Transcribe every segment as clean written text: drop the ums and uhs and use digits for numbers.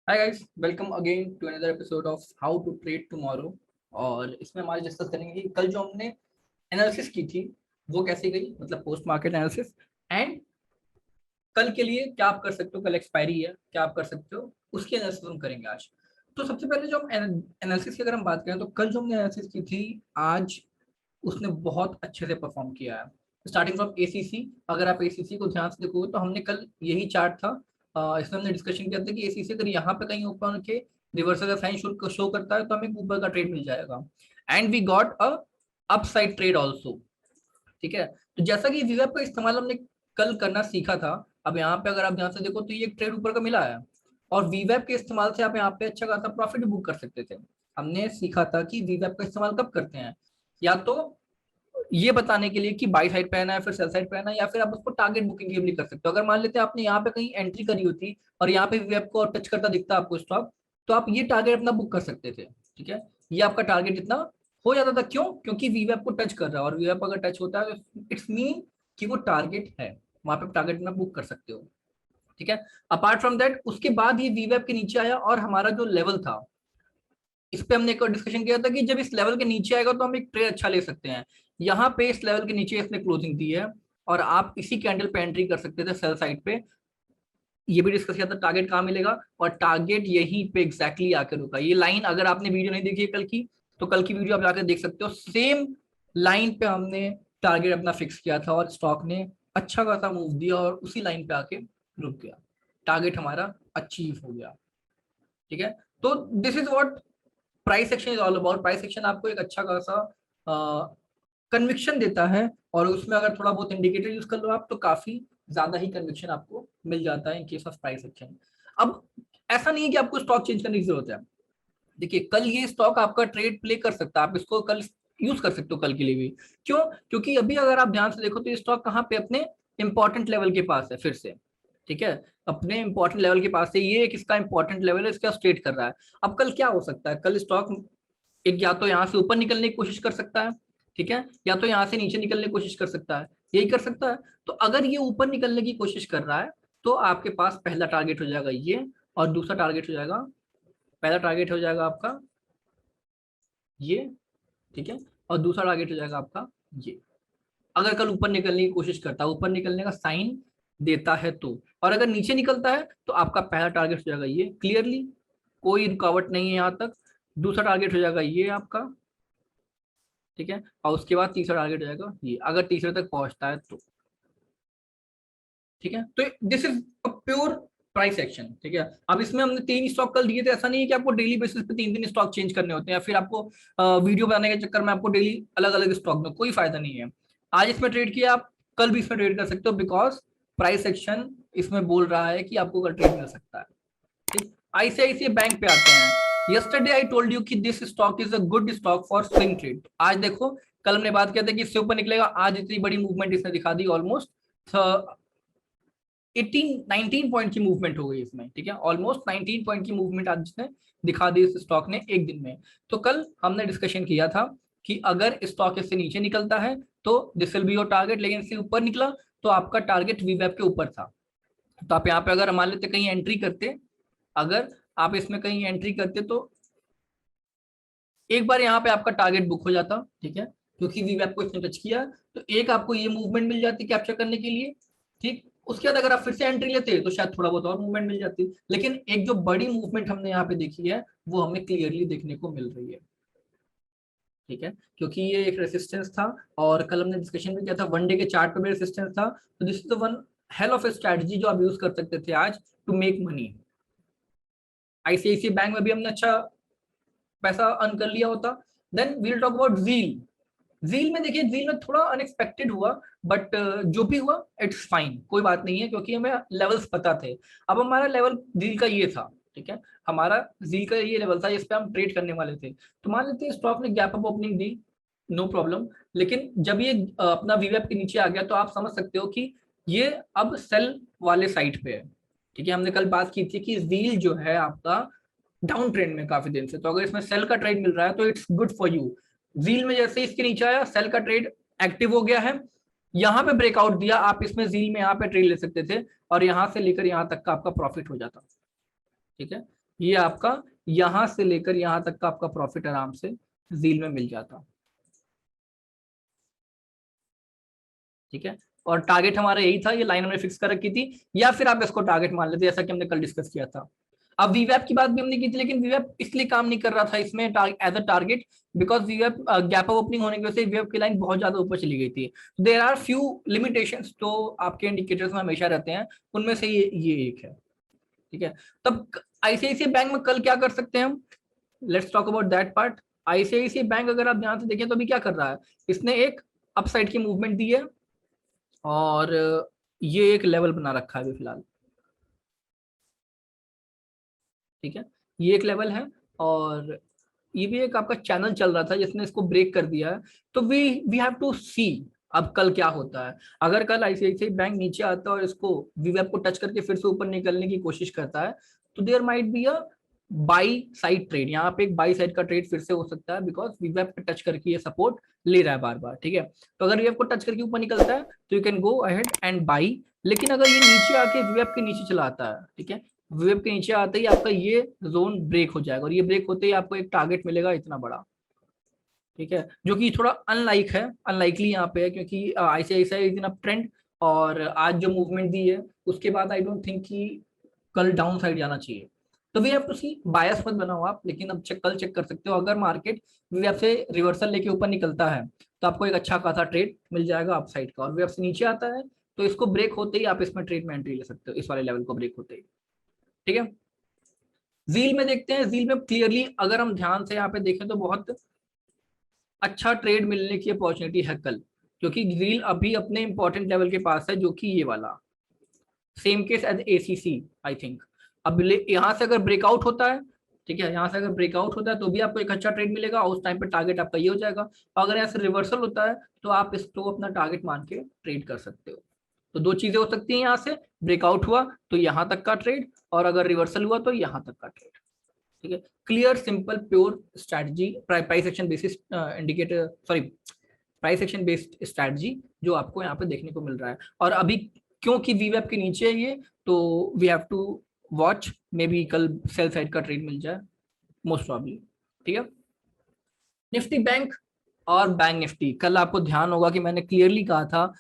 Hi guys, welcome again to another episode of how to trade tomorrow. और इसमें हमारे discuss करेंगे कि कल जो हमने एनालिसिस की थी वो कैसी गई, मतलब पोस्ट मार्केट एनालिसिस। एंड कल के लिए क्या आप कर सकते हो, कल एक्सपायरी है, क्या आप कर सकते हो, उसकी एनालिसिस हम करेंगे आज। तो सबसे पहले जो हम एनालिसिस की अगर हम बात करें तो कल जो हमने एनालिसिस की थी, आज उसने बहुत अच्छे से परफॉर्म किया है। स्टार्टिंग फ्रॉम एसीसी, अगर आप एसीसी को ध्यान से देखोगे तो हमने कल यही चार्ट था, इसमें हमने डिस्कशन किया था कि एसीसी अगर यहाँ पे कहीं ऊपर के रिवर्सल का साइन शो करता है तो हमें ऊपर का ट्रेड मिल जाएगा। And we got a upside trade also. ठीक है, तो जैसा कि वीवेब का इस्तेमाल हमने कल करना सीखा था, अब यहाँ पे अगर आप ध्यान से देखो तो ये एक ट्रेड ऊपर का मिला है और वीवेब के इस्तेमाल से आप यहाँ पे अच्छा खासा प्रॉफिट बुक कर सकते थे। हमने सीखा था कि वीवेब का इस्तेमाल कब करते हैं, या तो ये बताने के लिए कि बाई साइड पे आना है, फिर सेल साइड पे आना है, या फिर आप उसको टारगेट बुकिंग के लिए कर सकते हो। अगर मान लेते हैं आपने यहाँ पे कहीं एंट्री करी होती और यहाँ पे वेब को टच करता दिखता आपको स्टॉक, तो आप ये टारगेट अपना बुक कर सकते थे। ठीक है, ये आपका टारगेट इतना हो जाता था। क्यों? क्योंकि वीवेब को टच कर रहा है और वीवेब अगर टच होता है तो इट्स मीन कि वो टारगेट है, वहां पे टारगेट में बुक कर सकते हो। ठीक है, अपार्ट फ्रॉम दैट उसके बाद ये वीवेब के नीचे आया और हमारा जो लेवल था इस पे हमने एक और डिस्कशन किया था कि जब इस लेवल के नीचे आएगा तो हम एक ट्रेड अच्छा ले सकते हैं। यहाँ पे इस लेवल के नीचे इसने क्लोजिंग दी है और आप इसी कैंडल पे एंट्री कर सकते थे सेल साइड पे। ये भी डिस्कस किया था टारगेट कहाँ मिलेगा, और टारगेट यहीं पे एग्जैक्टली आकर रुका। ये लाइन अगर आपने वीडियो नहीं देखी है कल की, तो कल की वीडियो आप जाकर देख सकते हो। सेम लाइन पे हमने टारगेट अपना फिक्स किया था और स्टॉक ने अच्छा खासा मूव दिया और उसी लाइन पे आके रुक गया। टारगेट हमारा अचीव हो गया। ठीक है, तो this is what price action is all about. Price action आपको एक अच्छा खासा कन्विक्शन देता है और उसमें अगर थोड़ा बहुत इंडिकेटर यूज कर लो आप तो काफी ज्यादा ही कन्विक्शन आपको मिल जाता है in case of price action. अब ऐसा नहीं है कि आपको स्टॉक चेंज करने की जरूरत है। देखिए, कल ये स्टॉक आपका ट्रेड प्ले कर सकता है, आप इसको कल यूज कर सकते हो कल के लिए भी। क्यों? क्योंकि अभी अगर आप ध्यान से देखो तो ये स्टॉक कहाँ पे अपने इंपॉर्टेंट लेवल के पास है फिर से। ठीक है, अपने इंपॉर्टेंट लेवल के पास है, ये एक इसका इंपॉर्टेंट लेवल है, इसका स्ट्रेट कर रहा है। अब कल क्या हो सकता है, कल स्टॉक एक या तो यहाँ से ऊपर निकलने की कोशिश कर सकता है, ठीक है, या तो यहाँ से नीचे निकलने की कोशिश कर सकता है, यही कर सकता है। तो अगर ये ऊपर निकलने की कोशिश कर रहा है तो आपके पास पहला टारगेट हो जाएगा ये, और दूसरा टारगेट हो जाएगा, पहला टारगेट हो जाएगा आपका ये, ठीक है, और दूसरा टारगेट हो जाएगा आपका ये। अगर कल ऊपर निकलने की कोशिश करता है, ऊपर निकलने का साइन देता है तो, और अगर नीचे निकलता है तो आपका पहला टारगेट हो जाएगा ये क्लियरली, कोई रुकावट नहीं है यहाँ तक। दूसरा टारगेट हो जाएगा ये आपका, ठीक है, और उसके बाद तीसरा टारगेट हो जाएगा ये, अगर तीसरे तक पहुंचता है तो। ठीक है, तो this is a pure price action. ठीक है, अब इसमें हमने 3 स्टॉक कल दिए थे, ऐसा नहीं है कि आपको डेली बेसिस पे 3 3 स्टॉक चेंज करने होते हैं या फिर आपको वीडियो बनाने के चक्कर में आपको डेली अलग अलग स्टॉक में कोई फायदा नहीं है। आज इसमें ट्रेड किया, आप कल भी इसमें ट्रेड कर सकते हो, बिकॉज प्राइस एक्शन इसमें बोल रहा है कि आपको कल ट्रेड मिल सकता है। ठीक, आईसीआईसीआई बैंक पे आते हैं। यस्टरडे आई टोल्ड यू कि this stock is a good stock for swing trade. आज देखो, कल हमने बात किया था कि इससे ऊपर निकलेगा, आज इतनी बड़ी मूवमेंट इसने दिखा दी, ऑलमोस्ट 18 19 पॉइंट की मूवमेंट हो गई इसमें। ठीक है, ऑलमोस्ट 19 पॉइंट की मूवमेंट आज इसने दिखा दी इस स्टॉक ने एक दिन में। तो कल हमने डिस्कशन किया था कि अगर स्टॉक इससे नीचे निकलता है तो this will be your target, लेकिन इससे ऊपर निकला तो आपका टारगेट वीवेब के ऊपर था। तो आप यहाँ पे अगर मान लेते कहीं एंट्री करते, अगर आप इसमें कहीं एंट्री करते तो एक बार यहाँ पे आपका टारगेट बुक हो जाता। ठीक है, क्योंकि वीवेब को इसने टच किया, तो एक आपको ये मूवमेंट मिल जाती कैप्चर करने के लिए। ठीक, उसके बाद अगर आप फिर से एंट्री लेते तो शायद थोड़ा बहुत और मूवमेंट मिल जाती, लेकिन एक जो बड़ी मूवमेंट हमने यहाँ पे देखी है वो हमें क्लियरली देखने को मिल रही है। ठीक है, क्योंकि ये एक रेसिस्टेंस था और कल हमने डिस्कशन भी किया था, वनडे के चार्ट पे भी रेसिस्टेंस था। तो this is the one hell of a strategy जो आप यूज कर सकते थे आज to make money. ICICI bank में भी हमने अच्छा पैसा अर्न कर लिया होता। Then we'll talk about ZEEL. ZEEL में देखिए, जील में थोड़ा अनएक्सपेक्टेड हुआ, बट जो भी हुआ इट्स फाइन, कोई बात नहीं है, क्योंकि हमें लेवल्स पता थे। अब हमारा लेवल जील का ये था, ठीक है, हमारा जील का ये लेवल था जिस पे हम ट्रेड करने वाले थे। तो मान लेते हैं स्टॉक ने गैप अप ओपनिंग दी, नो प्रॉब्लम, लेकिन जब ये अपना वीवेप के नीचे आ गया तो आप समझ सकते हो कि ये अब सेल वाले साइड पे है। ठीक है, हमने कल बात की थी कि जील जो है आपका डाउन ट्रेंड में काफी दिन से, तो अगर इसमें सेल का ट्रेड मिल रहा है तो इट्स गुड फॉर यू। जील में जैसे इसके नीचे आया, सेल का ट्रेड एक्टिव हो गया है, यहाँ पे ब्रेकआउट दिया, आप इसमें जील में यहाँ पे ट्रेड ले सकते थे और यहाँ से लेकर यहाँ तक का आपका प्रॉफिट हो जाता। ठीक है, ये आपका यहां से लेकर यहां तक का आपका प्रॉफिट आराम से जील में मिल जाता। ठीक है, और टारगेट हमारा यही था, ये लाइन हमने फिक्स कर रखी थी, या फिर आप इसको टारगेट मान लेते जैसा कि हमने कल डिस्कस किया था। अब वीवैप की बात भी हमने की थी, लेकिन वीवैप इसलिए काम नहीं कर रहा था इसमें एज अ टारगेट, बिकॉज वीवैप गैप ऑफ ओपनिंग होने की वजह से वीवैप की लाइन बहुत ज्यादा ऊपर चली गई थी। देयर आर फ्यू लिमिटेशंस तो आपके इंडिकेटर्स में हमेशा रहते हैं, उनमें से ये एक है। ठीक है, तब आईसीआईसीआई बैंक में कल क्या कर सकते हैं हम, let's talk about that part. ICICI bank अगर आप ध्यान से देखें तो अभी क्या कर रहा है, इसने एक अपसाइड की मूवमेंट दी है, और ये एक लेवल बना रखा है अभी फिलहाल। ठीक है, ये एक लेवल है, और ये भी एक आपका चैनल चल रहा था जिसने इसको ब्रेक कर दिया है। तो वी हैव टू सी अब कल क्या होता है। अगर कल आईसीआईसीआई बैंक नीचे आता है और इसको वीवेप को टच करके फिर से ऊपर निकलने की कोशिश करता है, तो there might be a buy side trade, यहाँ पे एक बाई साइड का ट्रेड फिर से हो सकता है, बिकॉज वीवेप पे टच करके ये सपोर्ट ले रहा है बार बार। ठीक है, तो अगर वीवेप को टच करके ऊपर निकलता है तो you can go ahead and by. लेकिन अगर ये नीचे आके वीवेप के नीचे चला आता है, ठीक है, वेब के नीचे आते ही आपका ये जोन ब्रेक हो जाएगा, और ये ब्रेक होते ही आपको एक टारगेट मिलेगा इतना बड़ा। ठीक है, जो कि थोड़ा अनलाइक है, अनलाइकली यहाँ पे है, क्योंकि ICICI is in up trend, और आज जो मूवमेंट दी है उसके बाद आई डोंट थिंक कि कल डाउन साइड जाना चाहिए। तो वी हैव टू सी, बायस मत बनाओ आप, लेकिन अब कल चेक कर सकते हो, अगर मार्केट वी से रिवर्सल लेके ऊपर निकलता है तो आपको एक अच्छा खासा ट्रेड मिल जाएगा अपसाइड का, और वी से नीचे आता है तो इसको ब्रेक होते ही आप इसमें ट्रेड में एंट्री ले सकते हो, इस वाले लेवल को ब्रेक होते ही। ठीक है, जील में देखते हैं, जील में क्लियरली अगर हम ध्यान से यहाँ पे देखें तो बहुत अच्छा ट्रेड मिलने की अपॉर्चुनिटी है कल, क्योंकि जील अभी अपने इंपॉर्टेंट लेवल के पास है, जो कि ये वाला same case as ACC I think. अब यहाँ से अगर ब्रेकआउट होता है, ठीक है, यहाँ से अगर ब्रेकआउट होता है तो भी आपको एक अच्छा ट्रेड मिलेगा, उस टाइम पे टारगेट आपका ये हो जाएगा। और अगर यहाँ से रिवर्सल होता है तो आप इसको अपना टारगेट मान के ट्रेड कर सकते हो। तो दो चीजें हो सकती हैं, यहाँ से ब्रेकआउट हुआ तो यहाँ तक का ट्रेड, और अगर रिवर्सल हुआ तो यहाँ तक का ट्रेड। ठीक है, clear simple pure strategy, price action basis indicator, sorry price action based strategy जो आपको यहाँ पे देखने को मिल रहा है। और अभी क्योंकि वीवेप के नीचे है ये, तो we have to watch, maybe कल सेल साइड का ट्रेड मिल जाए मोस्ट प्रॉब्ली। ठीक है, निफ्टी बैंक और बैंक निफ्टी, कल आपको ध्यान होगा कि मैंने क्लियरली कहा था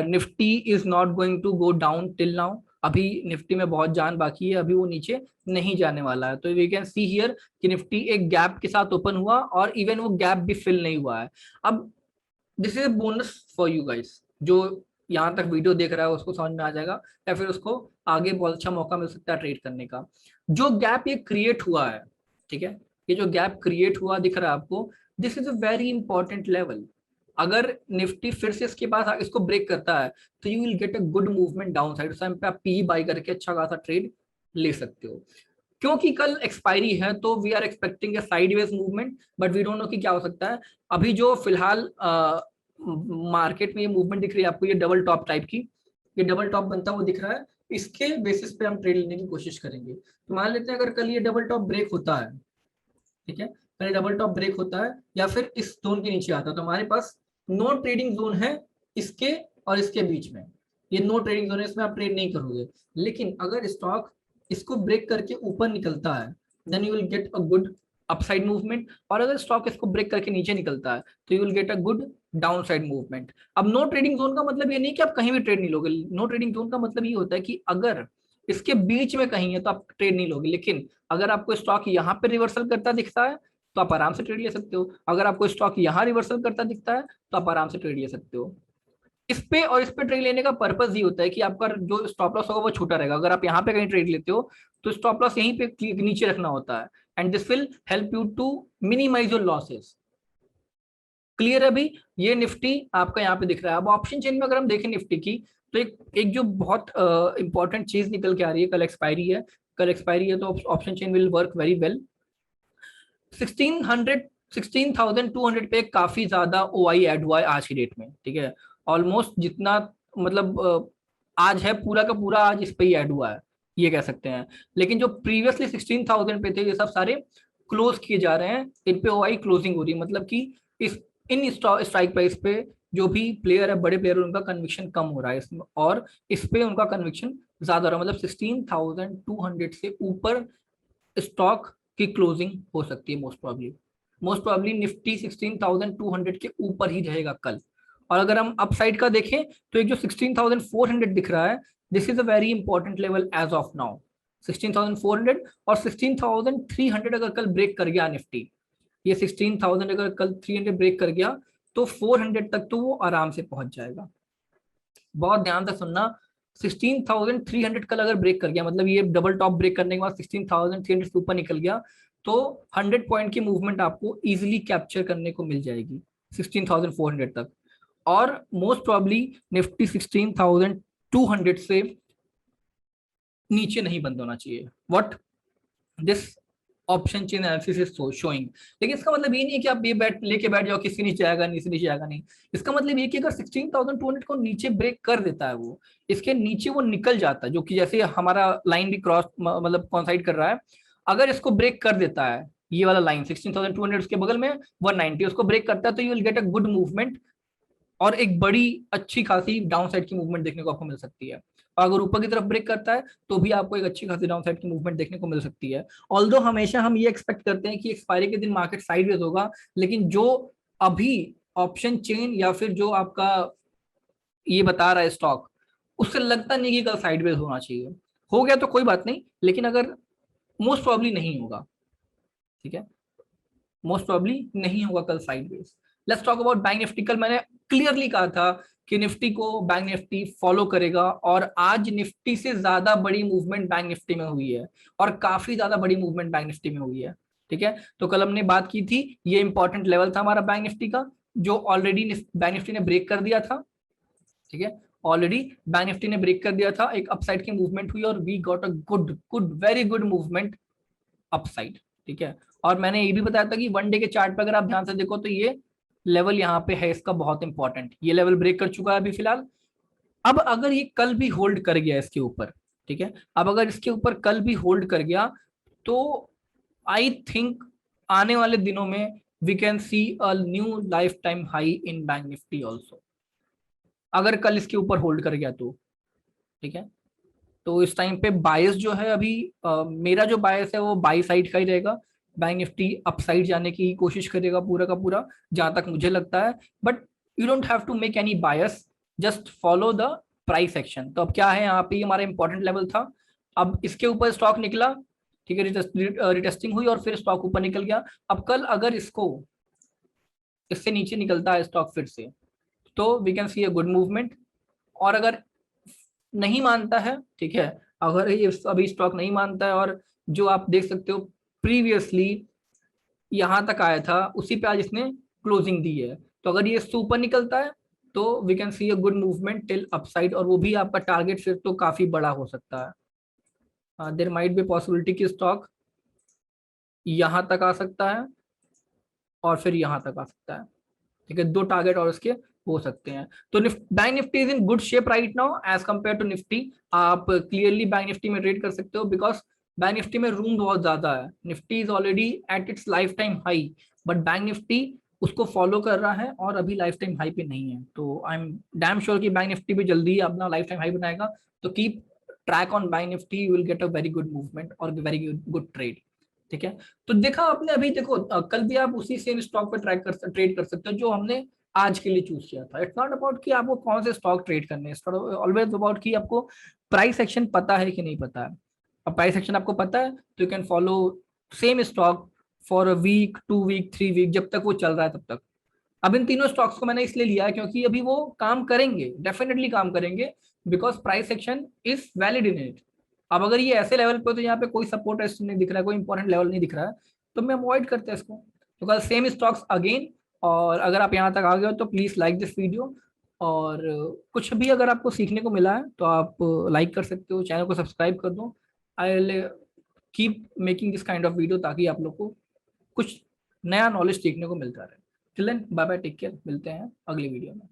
Nifty is not going to go down till now. अभी निफ्टी में बहुत जान बाकी है, अभी वो नीचे नहीं जाने वाला है। तो वी कैन सी हियर कि निफ्टी एक गैप के साथ ओपन हुआ, और इवन वो गैप भी फिल नहीं हुआ है। अब this is bonus for you guys, जो यहाँ तक वीडियो देख रहा है उसको समझ में आ जाएगा, या फिर उसको आगे बहुत अच्छा मौका मिल सकता है ट्रेड करने का। जो गैप ये क्रिएट हुआ है, ठीक है, ये जो गैप क्रिएट हुआ दिख रहा है आपको, this is a very important level. अगर निफ्टी फिर से इसके पास इसको ब्रेक करता है तो you will get a good movement down side, उस टाइम पे आप पी बाई करके अच्छा खासा ट्रेड ले सकते हो। क्योंकि कल एक्सपायरी है तो we are expecting a sideways movement, but we don't know कि क्या हो सकता है। अभी जो फिलहाल मार्केट में ये मूवमेंट दिख रही है आपको, ये डबल टॉप टाइप की, ये डबल टॉप बनता हुआ दिख रहा है, इसके बेसिस पे हम ट्रेड लेने की कोशिश करेंगे। तो मान लेते हैं अगर कल ये डबल टॉप ब्रेक होता है, ठीक है, कल डबल टॉप ब्रेक होता है या फिर इस जोन के नीचे आता है, तो हमारे पास नो ट्रेडिंग जोन है इसके और इसके बीच में। ये नो ट्रेडिंग जोन है, इसमें आप ट्रेड नहीं करोगे। लेकिन अगर स्टॉक इसको ब्रेक करके ऊपर निकलता है, then you will get a good upside movement, और अगर स्टॉक इसको ब्रेक करके नीचे निकलता है तो you will get a good down side movement. अब नो ट्रेडिंग जोन का मतलब ये नहीं कि आप कहीं भी ट्रेड नहीं लोगे, नो ट्रेडिंग जोन का मतलब ये होता है कि अगर इसके बीच में कहीं है तो आप ट्रेड नहीं लोगे, लेकिन अगर आपको स्टॉक यहाँ पे रिवर्सल करता दिखता है तो आप आराम से ट्रेड ले सकते हो। अगर आपको स्टॉक यहाँ रिवर्सल करता दिखता है तो आप आराम से ट्रेड ले सकते हो। इस पे और इस पे ट्रेड लेने का पर्पस ये होता है कि आपका जो स्टॉप लॉस होगा वो छोटा रहेगा। अगर आप यहाँ पे कहीं ट्रेड लेते हो तो स्टॉप लॉस यहीं पे नीचे रखना होता है, and this will help you to minimize your losses. Clear है अभी? ये निफ्टी आपका यहाँ पे दिख रहा है। अब ऑप्शन चेन में अगर हम देखें निफ्टी की, तो एक जो बहुत इंपॉर्टेंट चीज निकल के आ रही है, कल एक्सपायरी है, कल एक्सपायरी है, तो option chain will work very well. 1600 16,200 पे काफी ज्यादा ओआई ऐड हुआ है आज की डेट में। ठीक है, ऑलमोस्ट जितना मतलब आज है पूरा का पूरा आज इस पे ही ऐड हुआ है, ये कह सकते हैं। लेकिन जो प्रीवियसली 16,000 पे थे ये सब सारे क्लोज किए जा रहे हैं, इन पे ओआई क्लोजिंग हो रही है, मतलब कि इस इन स्ट्राइक प्राइस पे जो भी प्लेयर है, बड़े प्लेयर, उनका कन्विक्शन कम हो रहा है इसमें, और इस पे उनका कन्विक्शन ज्यादा हो रहा है। मतलब 16,200 से ऊपर स्टॉक की क्लोजिंग हो सकती है मोस्ट प्रॉब्ली निफ्टी 16,200 के ऊपर ही रहेगा कल। और अगर हम अपसाइड का देखें तो एक जो 16,400 दिख रहा है, this is a very important level as of now. 16,400 और 16,300 अगर कल ब्रेक कर गया निफ्टी, ये 16,000 अगर कल 300 ब्रेक कर गया तो 400 तक तो वो आराम से पहुंच जाएगा। बहुत ध्यान से सुनना, 16,300 कल अगर ब्रेक कर गया, मतलब ये डबल टॉप ब्रेक करने के बाद 16,300 से ऊपर निकल गया, तो 100 पॉइंट की मूवमेंट आपको इजीली कैप्चर करने को मिल जाएगी 16,400 तक। और मोस्ट प्रॉब्ली निफ्टी 16,200 से नीचे नहीं बंद होना चाहिए। What this option chain analysis is showing. लेकिन इसका मतलब ये नहीं है कि आप ये लेके बैठ जाओ किसी नीचे आएगा नीचे आएगा, नहीं। इसका मतलब ये कि अगर 16,200 को नीचे ब्रेक कर देता है, वो इसके नीचे वो निकल जाता है, जो कि जैसे हमारा लाइन भी क्रॉस मतलब कॉन्साइड कर रहा है, अगर इसको ब्रेक कर देता है ये वाला लाइन 16,200 उसके बगल में 190 उसको ब्रेक करता है, तो you will get a good movement और एक बड़ी अच्छी खासी डाउन साइड की मूवमेंट देखने को आपको मिल सकती है। और अगर ऊपर की तरफ ब्रेक करता है तो भी आपको एक अच्छी खासी डाउन साइड की मूवमेंट देखने को मिल सकती है। ऑल्दो हमेशा हम ये एक्सपेक्ट करते हैं कि एक्सपायरी के दिन मार्केट साइडवेज होगा, लेकिन जो अभी ऑप्शन चेन या फिर जो आपका ये बता रहा है स्टॉक, उससे लगता नहीं कि कल साइडवेज होना चाहिए। हो गया तो कोई बात नहीं, लेकिन अगर मोस्ट प्रॉब्ली नहीं होगा, ठीक है, मोस्ट प्रॉब्ली नहीं होगा कल sideways. Let's talk about bank Nifty. कल मैंने क्लियरली कहा था कि निफ्टी को बैंक निफ्टी फॉलो करेगा, और आज निफ्टी से ज्यादा बड़ी मूवमेंट बैंक निफ्टी में हुई है, और काफी ज्यादा बड़ी मूवमेंट बैंक निफ्टी में हुई है। ठीक है, तो कल हमने बात की थी, ये इंपॉर्टेंट लेवल था हमारा बैंक निफ्टी का, जो ऑलरेडी बैंक निफ्टी ने ब्रेक कर दिया था। ठीक है, ऑलरेडी बैंक निफ्टी ने ब्रेक कर दिया था, एक अपसाइड की मूवमेंट हुई और we got a good good very good movement upside. ठीक है, और मैंने ये भी बताया था कि वन डे के चार्ट पर अगर आप ध्यान से देखो तो ये लेवल यहाँ पे है इसका बहुत इंपॉर्टेंट, ये लेवल ब्रेक कर चुका है अभी फिलहाल। अब अगर ये कल भी होल्ड कर गया इसके ऊपर, ठीक है, अब अगर इसके ऊपर कल भी होल्ड कर गया तो आई थिंक आने वाले दिनों में we can see a new lifetime high in bank Nifty also, अगर कल इसके ऊपर होल्ड कर गया तो। ठीक है, तो इस टाइम पे बायस जो है अभी मेरा जो बायस है वो बाई साइड का ही रहेगा। बैंक निफ्टी अपसाइड जाने की कोशिश करेगा पूरा का पूरा, जहां तक मुझे लगता है। But you don't have to make any bias, just follow the price action. तो अब क्या है, यहाँ पे हमारा इंपॉर्टेंट लेवल था, अब इसके ऊपर स्टॉक निकला, ठीक है, रिटेस्टिंग हुई और फिर स्टॉक ऊपर निकल गया। अब कल अगर इसको इससे नीचे निकलता है स्टॉक फिर से, तो we can see a good movement. और अगर नहीं मानता है, ठीक है, अगर ये अभी स्टॉक नहीं मानता है, और जो आप देख सकते हो प्रीवियसली यहां तक आया था उसी पे आज इसने क्लोजिंग दी है, तो अगर ये सुपर निकलता है तो we can see a good movement till upside, और वो भी आपका टारगेट फिर तो काफी बड़ा हो सकता है। देयर माइट बी पॉसिबिलिटी कि स्टॉक यहां तक आ सकता है और फिर यहां तक आ सकता है। ठीक है, दो टारगेट और इसके हो सकते हैं। तो bank Nifty is in good shape right now as compare to Nifty. आप क्लियरली बैंक निफ्टी में ट्रेड कर सकते हो, बिकॉज बैंक निफ्टी में रूम बहुत ज्यादा है। Nifty is already at its lifetime high, but bank Nifty उसको फॉलो कर रहा है और अभी लाइफ टाइम हाई पे नहीं है। तो आई एम डैम श्योर कि बैंक निफ्टी भी जल्दी ही अपना लाइफ टाइम हाई बनाएगा। तो keep track on bank Nifty, you will get a very good movement और वेरी गुड ट्रेड। ठीक है, तो देखा आपने अभी, देखो कल भी आप उसी सेम स्टॉक पे ट्रेड कर सकते हो जो हमने आज के लिए चूज किया था। इट्स नॉट अबाउट कि आपको कौन से स्टॉक ट्रेड करने हैं, ऑलवेज अबाउट कि आपको प्राइस एक्शन पता है कि नहीं पता है। अब प्राइस एक्शन आपको पता है तो you can follow same stock for a week, 2 week, 3 week, जब तक वो चल रहा है तब तक। अब इन तीनों स्टॉक्स को मैंने इसलिए लिया है क्योंकि अभी वो काम करेंगे, डेफिनेटली काम करेंगे, because price action is valid in it. अब अगर ये ऐसे लेवल पे, तो यहाँ पे कोई सपोर्ट नहीं दिख रहा है, कोई इंपॉर्टेंट लेवल नहीं दिख रहा है, तो मैं अवॉइड करते हैं इसको। तो कल सेम स्टॉक्स अगेन। और अगर आप यहाँ तक आ गए हो तो प्लीज लाइक दिस वीडियो, और कुछ भी अगर आपको सीखने को मिला है तो आप लाइक कर सकते हो, चैनल को सब्सक्राइब कर दो। I will keep making this kind of video ताकि आप लोग को कुछ नया नॉलेज सीखने को मिलता रहे। Till then bye bye, take care, मिलते हैं अगली वीडियो में।